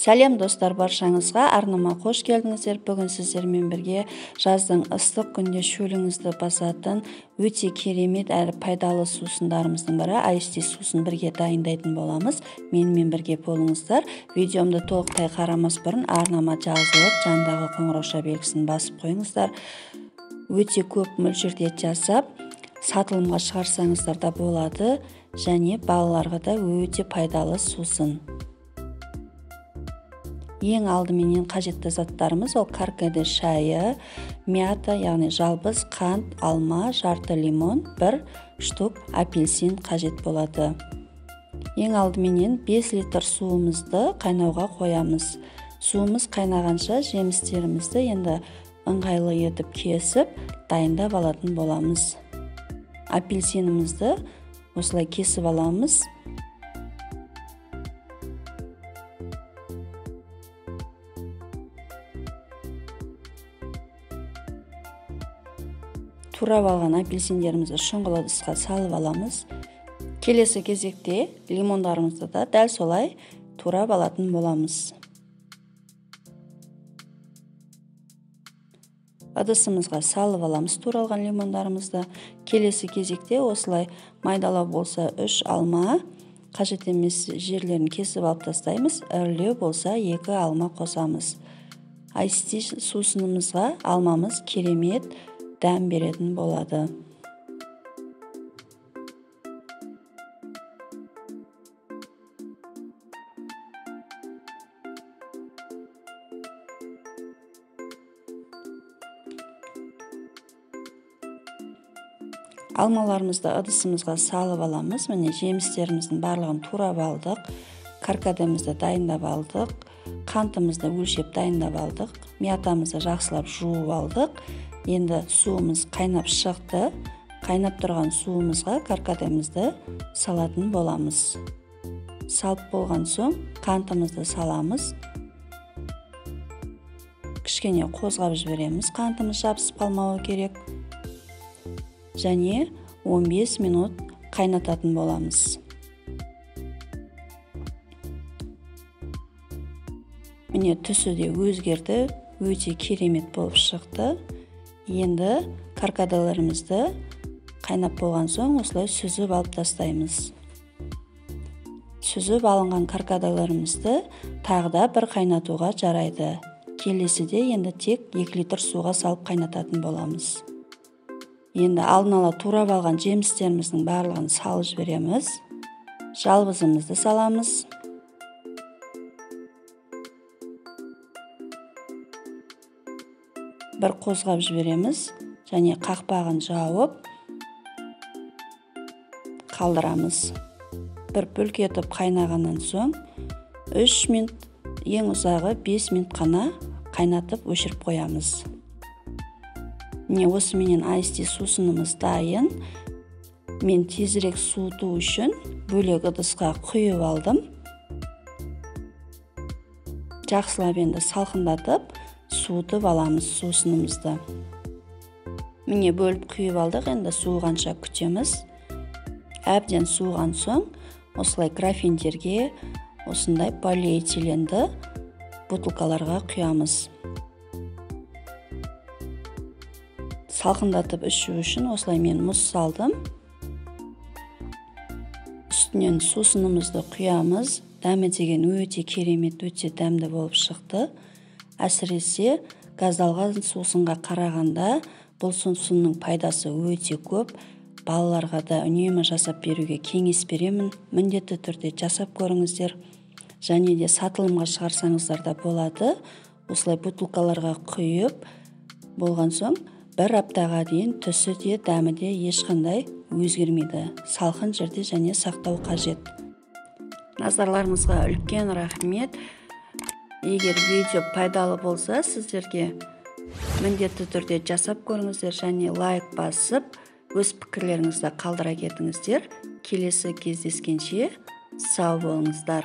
Сәлем достар, баршаңызға арнама қош келдіңіздер. Бүгін сіздермен бірге жаздың ыстық күнде шөліңізді басатын өте керемет әрі пайдалы сусындарымыздың бірі Ice-Tea сусын бірге дайындайтын боламыз. Менімен бірге болыңыздар. Видеомды толықтай қарамас бұрын арнама жазылып, жандағы қоңырауша белгісін басып қойыңыздар. Өте көп мөлшерде жасап, сатылымға шығарсаңыздар да болады, және балаларға да өте пайдалы сусын. Ең алдыменен қажетті заттарымыз ол каркаде шайы, мята, яғни жалбыз, қант, алма, жарты лимон, 1 штук апельсин қажет болады. Ең алдыменен 5 литр суымызды қайнауға қоямыз. Суымыз қайнағанша жемістерімізді енді ыңғайлы етіп кесіп, дайындап алатын боламыз. Апельсинімізді осылай кесіп аламыз. Турап алған апельсиндерімізді шұңғыл ыдысқа салып аламыз. Келесі кезекте лимондарымызды да дәл солай турап алатын боламыз. Ыдысымызға салып аламыз туралған лимондарымызды. Келесі кезекте осылай майдалау болса 3 алма, қажет емес жерлерін кесіп алып тастаймыз. Ірілеу болса 2 алма қосамыз. Ice-Tea сусынымызға алмамыз керемет дәм беретін болады. Алмаларымызды ыдысымызға салып аламыз. Міне жемістеріміздің барлығын турап алдық. Каркадемізді дайындап алдық. Қантымызды өлшеп дайындап алдық. Мятамызды жақсылап жуып алдық. Енді суымыз қайнап шықты. Қайнап тұрған суымызға каркадемізді салатын боламыз. Салып болған соң қантымызды саламыз. Кішкене қозғап жібереміз. Қантымыз жабысып қалмауы керек. Және 15 минут қайнататын боламыз. Міне түсі де өзгерді. Өте керемет болып шықты. Енді каркадаларымызды қайнап болған соң осылай сүзіп алып тастаймыз. Сүзіп алынған каркадаларымызды тағда бір қайнатуға жарайды. Келесіде енді тек 2 литр суға салып қайнататын боламыз. Енді алдын ала турап алған жемістеріміздің барлығын салып жібереміз. Жалбызымызды саламыз. Бір қозғап жібереміз және қақпағын жауып қалдырамыз. Бір бүлкетіп қайнағаннан соң 3 минут, ең ұзағы 5 минут қана қайнатып өшіріп қоямыз. Міне осыменен Ice-Tea сусынымыз дайын. Мен тезірек суыту үшін бөлек ыдысқа құйып алдым. Жақсылап енді салқындатып суытып аламыз сусынымызды. Міне бөліп құйып алдық, енді суығанша күтеміз. Әбден суыған соң осылай графиндерге, осындай полиэтиленді бутылкаларға құямыз. Салқындатып ішу үшін осылай мен мұз салдым. Үстінен сусынымызды құямыз. Дәмі деген өте керемет, өте дәмді болып шықты. Әсіресе газдалған сусынға қарағанда бұл сусынның пайдасы өте көп. Балаларға да үнемі жасап беруге кеңес беремін. Міндетті түрде жасап көріңіздер. Және де сатылымға шығарсаңыздар да болады. Осылай бутылкаларға құйып болған соң 1 аптаға дейін түсі де, дәмі де ешқандай өзгермейді. Салқын жерде және сақтау қажет. Назарларыңызға үлкен рахмет. Егер видео пайдалы болса, сіздерге міндетті түрде жасап көріңіздер және лайк басып, өз пікірлеріңізді қалдыра кетіңіздер. Келесі кездескенше сау болыңыздар.